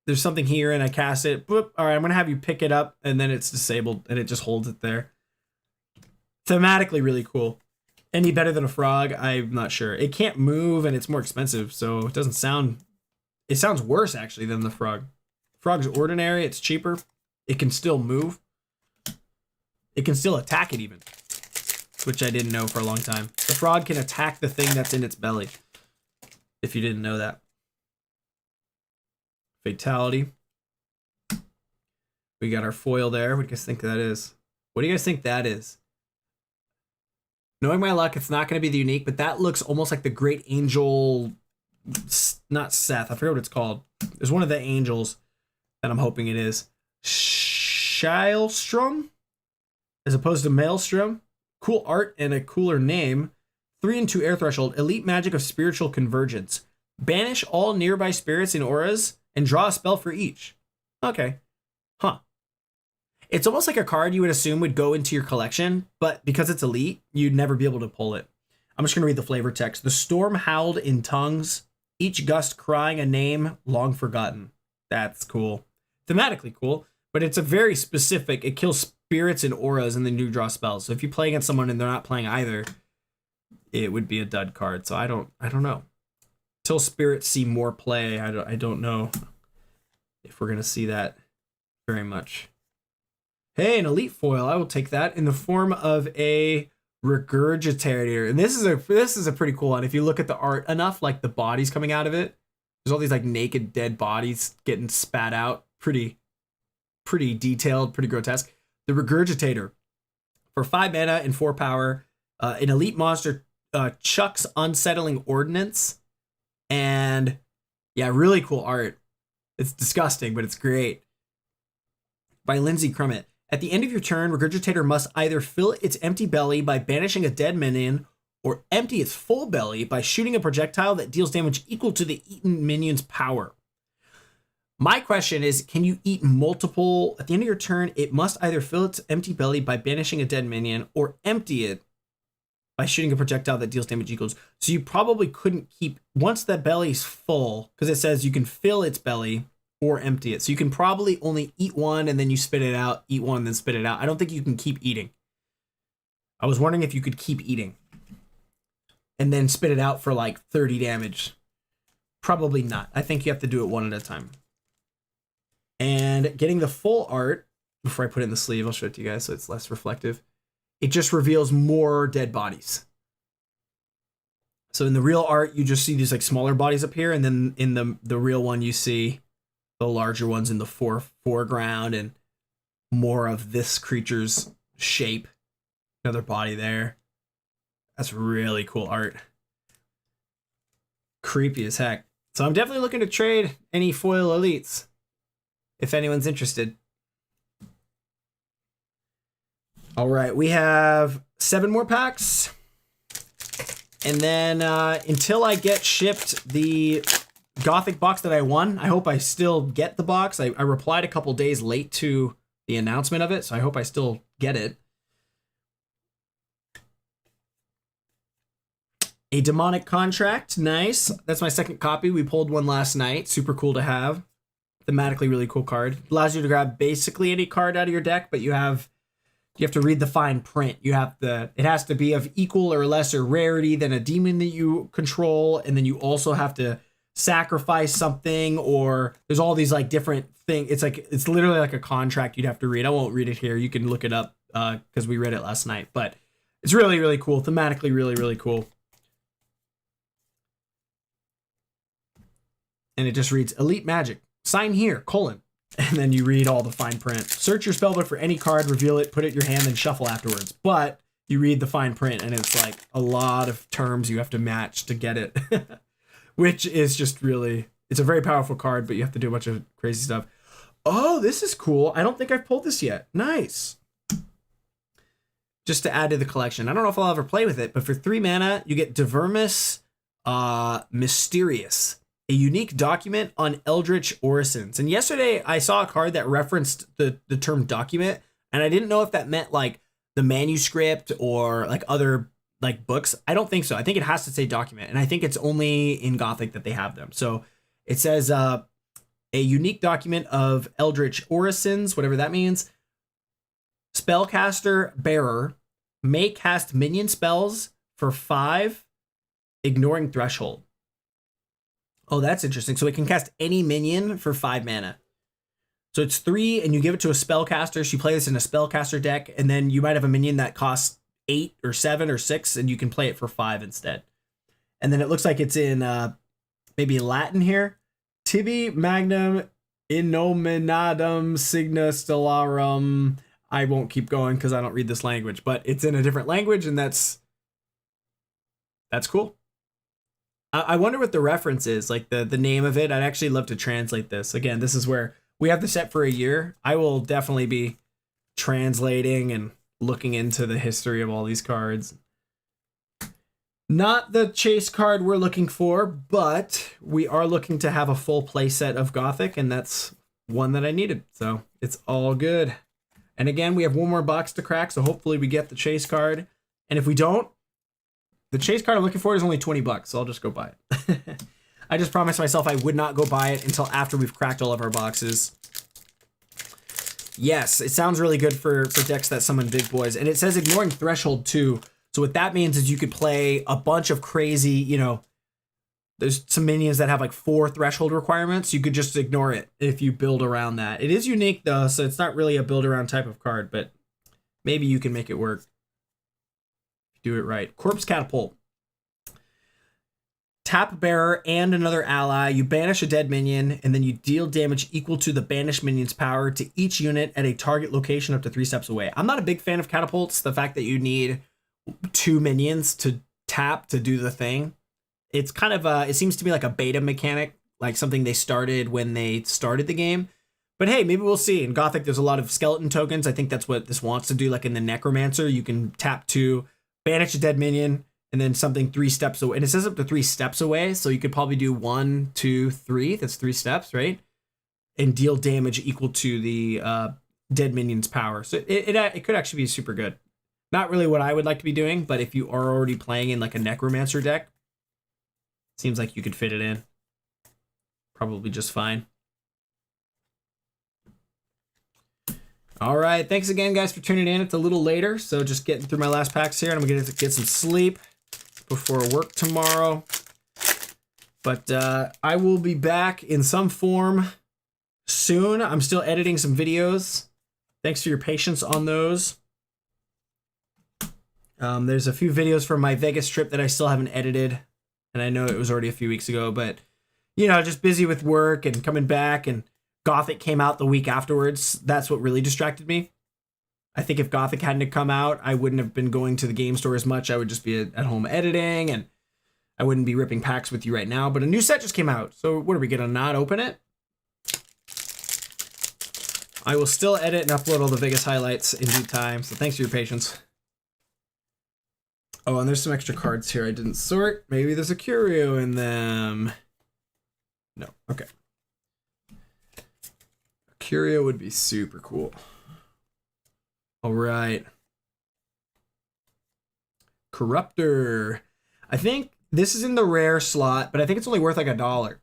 There's something here and I cast it. Boop. All right, I'm going to have you pick it up, and then it's disabled and it just holds it there. Thematically really cool. Any better than a frog? I'm not sure. It can't move and it's more expensive, so it doesn't sound... It sounds worse, actually, than the frog. Frog's ordinary. It's cheaper. It can still move. It can still attack it, even. Which I didn't know for a long time. The frog can attack the thing that's in its belly. If you didn't know that. Fatality. We got our foil there. What do you guys think that is? What do you guys think that is? Knowing my luck, it's not going to be the unique, but that looks almost like the Great Angel... Not Seth. I forget what it's called. There's one of the angels that I'm hoping it is. Shilestrom? As opposed to Maelstrom. Cool art and a cooler name. 3 and 2 air threshold. Elite magic of spiritual convergence. Banish all nearby spirits and auras and draw a spell for each. Okay. Huh. It's almost like a card you would assume would go into your collection, but because it's elite, you'd never be able to pull it. I'm just going to read the flavor text. The storm howled in tongues, each gust crying a name long forgotten. That's cool. Thematically cool, but it's a very specific, it kills spirits and auras and then you draw spells. So if you play against someone and they're not playing either, it would be a dud card. So I don't know. Till spirits see more play, I don't know if we're going to see that very much. Hey, an elite foil. I will take that in the form of a regurgitator. And this is a pretty cool one. If you look at the art enough, like the bodies coming out of it, there's all these like naked dead bodies getting spat out. Pretty detailed, pretty grotesque. The regurgitator. For 5 mana and 4 power, an elite monster chucks unsettling ordnance. And yeah, really cool art. It's disgusting, but it's great. By Lindsay Crummett. At the end of your turn, Regurgitator must either fill its empty belly by banishing a dead minion or empty its full belly by shooting a projectile that deals damage equal to the eaten minion's power. My question is, can you eat multiple... At the end of your turn, it must either fill its empty belly by banishing a dead minion or empty it by shooting a projectile that deals damage equals. So you probably couldn't keep... Once that belly's full, because it says you can fill its belly... or empty it. So you can probably only eat one and then you spit it out, eat one, then spit it out. I don't think you can keep eating. I was wondering if you could keep eating and then spit it out for like 30 damage. Probably not. I think you have to do it one at a time. And getting the full art, before I put it in the sleeve, I'll show it to you guys so it's less reflective. It just reveals more dead bodies. So in the real art, you just see these like smaller bodies up here. And then in the real one, you see the larger ones in the foreground and more of this creature's shape. Another body there. That's really cool art. Creepy as heck. So I'm definitely looking to trade any foil elites if anyone's interested. All right, we have 7 more packs. And then until I get shipped the Gothic box that I won, I hope I still get the box. I replied a couple days late to the announcement of it, so I hope I still get it. A demonic contract, nice. That's my second copy. We pulled one last night. Super cool to have. Thematically really cool card. Allows you to grab basically any card out of your deck, but you have to read the fine print. It has to be of equal or lesser rarity than a demon that you control, and then you also have to sacrifice something, or there's all these like different things. It's literally like a contract you'd have to read. I won't read it here. You can look it up because we read it last night, but it's really, really cool. Thematically really, really cool. And it just reads Elite Magic. Sign here, : and then you read all the fine print. Search your spellbook for any card, reveal it, put it in your hand, and shuffle afterwards. But you read the fine print, and it's like a lot of terms you have to match to get it, which is just really, it's a very powerful card, but you have to do a bunch of crazy stuff. Oh, this is cool. I don't think I've pulled this yet. Nice. Just to add to the collection. I don't know if I'll ever play with it, but for 3 mana, you get Divermus Mysterious. A unique document on Eldritch Orisons. And yesterday I saw a card that referenced the term document, and I didn't know if that meant like the manuscript or like other like books. I don't think so. I think it has to say document, and I think it's only in Gothic that they have them. So it says a unique document of Eldritch Orisons, whatever that means. Spellcaster bearer may cast minion spells for 5, ignoring threshold. Oh, that's interesting. So it can cast any minion for 5 mana. So it's 3, and you give it to a spellcaster. So you play this in a spellcaster deck, and then you might have a minion that costs 8 or 7 or 6, and you can play it for 5 instead. And then it looks like it's in maybe Latin here. Tibi magnum innominadum signa stellarum. I won't keep going because I don't read this language, but it's in a different language, and that's cool. I wonder what the reference is, like the name of it. I'd actually love to translate this. Again, this is where we have the set for a year. I will definitely be translating and looking into the history of all these cards. Not the chase card we're looking for, but we are looking to have a full play set of Gothic, and that's one that I needed. So it's all good. And again, we have one more box to crack, so hopefully we get the chase card. And if we don't, the chase card I'm looking for is only $20, so I'll just go buy it. I just promised myself I would not go buy it until after we've cracked all of our boxes. Yes, it sounds really good for decks that summon big boys. And it says ignoring threshold too. So what that means is you could play a bunch of crazy, you know, there's some minions that have like 4 threshold requirements. You could just ignore it if you build around that. It is unique though, so it's not really a build around type of card, but maybe you can make it work. Do it right. Corpse Catapult. Tap bearer and another ally. You banish a dead minion, and then you deal damage equal to the banished minion's power to each unit at a target location up to 3 steps away. I'm not a big fan of catapults. The fact that you need 2 minions to tap to do the thing. It's kind of it seems to me like a beta mechanic, like something they started when they started the game. But hey, maybe we'll see. In Gothic, there's a lot of skeleton tokens. I think that's what this wants to do. Like in the Necromancer, you can tap 2, banish a dead minion, and then something 3 steps away. And it says up to 3 steps away, so you could probably do 1, 2, 3. That's 3 steps, right? And deal damage equal to the dead minion's power. So it could actually be super good. Not really what I would like to be doing, but if you are already playing in like a Necromancer deck, seems like you could fit it in. Probably just fine. All right, thanks again, guys, for tuning in. It's a little later, so just getting through my last packs here, and I'm going to get some sleep before work tomorrow. But I will be back in some form soon. I'm still editing some videos. Thanks for your patience on those. There's a few videos from my Vegas trip that I still haven't edited, and I know it was already a few weeks ago, but, you know, just busy with work and coming back, and Gothic came out the week afterwards. That's what really distracted me. I think if Gothic hadn't come out, I wouldn't have been going to the game store as much. I would just be at home editing, and I wouldn't be ripping packs with you right now, but a new set just came out. So what are we gonna not open it? I will still edit and upload all the Vegas highlights in due time. So thanks for your patience. Oh, and there's some extra cards here I didn't sort. Maybe there's a curio in them. No, okay. A curio would be super cool. All right. Corruptor. I think this is in the rare slot, but I think it's only worth like $1.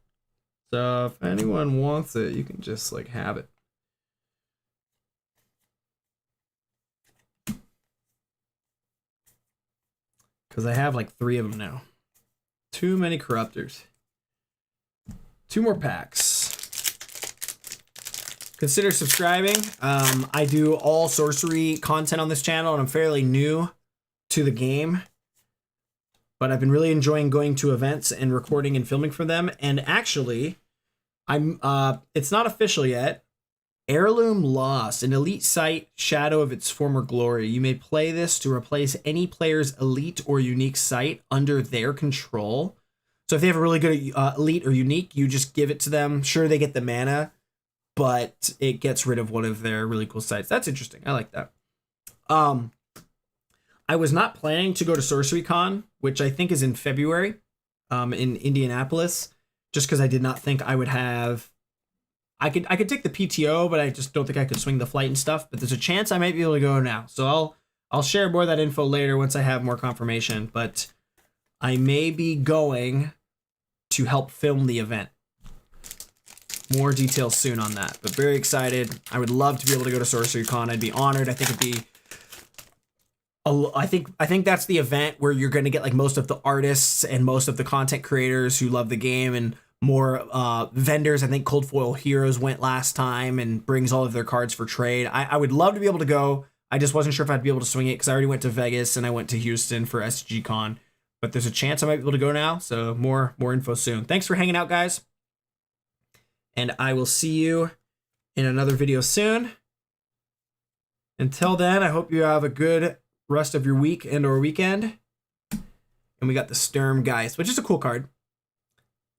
So if anyone wants it, you can just like have it. Because I have like 3 of them now. Too many corruptors. 2 more packs. Consider subscribing. I do all sorcery content on this channel, and I'm fairly new to the game. But I've been really enjoying going to events and recording and filming for them. And actually, it's not official yet. Heirloom Lost, an elite site, shadow of its former glory. You may play this to replace any player's elite or unique site under their control. So if they have a really good elite or unique, you just give it to them. Sure, they get the mana, but it gets rid of one of their really cool sites. That's interesting. I like that. I was not planning to go to Sorcery Con, which I think is in February, in Indianapolis, just because I did not think I would have. I could take the PTO, but I just don't think I could swing the flight and stuff. But there's a chance I might be able to go now. So I'll share more of that info later once I have more confirmation. But I may be going to help film the event. More details soon on that. But very excited. I would love to be able to go to Sorcery Con. I'd be honored. I think it'd be. I think that's the event where you're going to get like most of the artists and most of the content creators who love the game and more vendors. I think Cold Foil Heroes went last time and brings all of their cards for trade. I would love to be able to go. I just wasn't sure if I'd be able to swing it because I already went to Vegas and I went to Houston for SG Con. But there's a chance I might be able to go now. So more info soon. Thanks for hanging out, guys. And I will see you in another video soon. Until then, I hope you have a good rest of your week and or weekend. And we got the Sturmgeist, which is a cool card.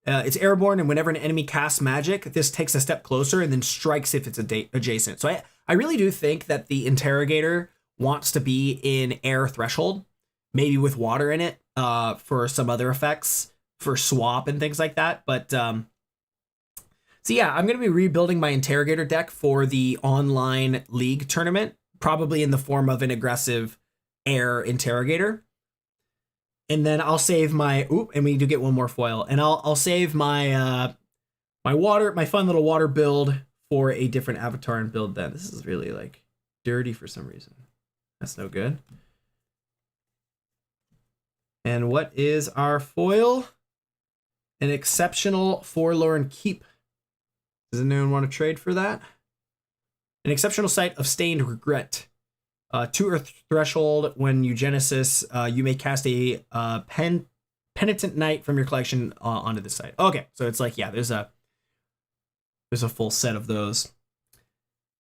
It's airborne, and whenever an enemy casts magic, this takes a step closer and then strikes if it's adjacent. So I really do think that the Interrogator wants to be in air threshold, maybe with water in it for some other effects, for swap and things like that. But so yeah, I'm going to be rebuilding my Interrogator deck for the online league tournament, probably in the form of an aggressive air Interrogator. And then I'll save my, and we do get one more foil. And I'll save my my fun little water build for a different avatar and build then. This is really like dirty for some reason. That's no good. And what is our foil? An exceptional Forlorn Keep. Does anyone want to trade for that? An exceptional site of Stained Regret. 2 Earth Threshold. When you Genesis, you may cast a Penitent Knight from your collection onto the site. Okay, so it's like, yeah, there's a full set of those.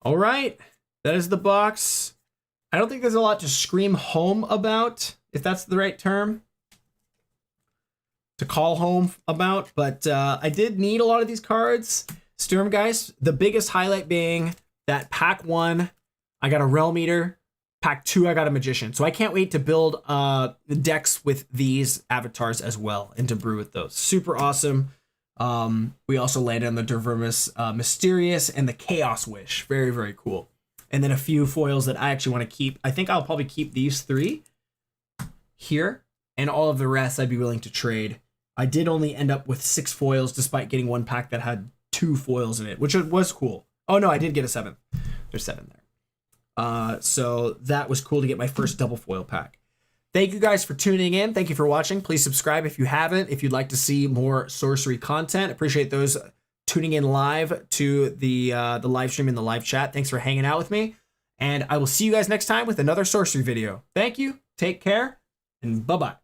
All right, that is the box. I don't think there's a lot to scream home about, if that's the right term to call home about, but I did need a lot of these cards. Sturmgeist, the biggest highlight being that pack 1, I got a Realm Eater. Pack 2, I got a Magician. So I can't wait to build the decks with these avatars as well and to brew with those. Super awesome. We also landed on the Dervermis Mysterious and the Chaos Wish. Very, very cool. And then a few foils that I actually want to keep. I think I'll probably keep these 3 here, and all of the rest I'd be willing to trade. I did only end up with 6 foils despite getting one pack that had 2 foils in it, which was cool. Oh no, I did get a 7th. There's 7 there. So that was cool to get my first double foil pack. Thank you guys for tuning in. Thank you for watching. Please subscribe if you haven't, if you'd like to see more sorcery content. Appreciate those tuning in live to the live stream and the live chat. Thanks for hanging out with me. And I will see you guys next time with another sorcery video. Thank you. Take care and bye-bye.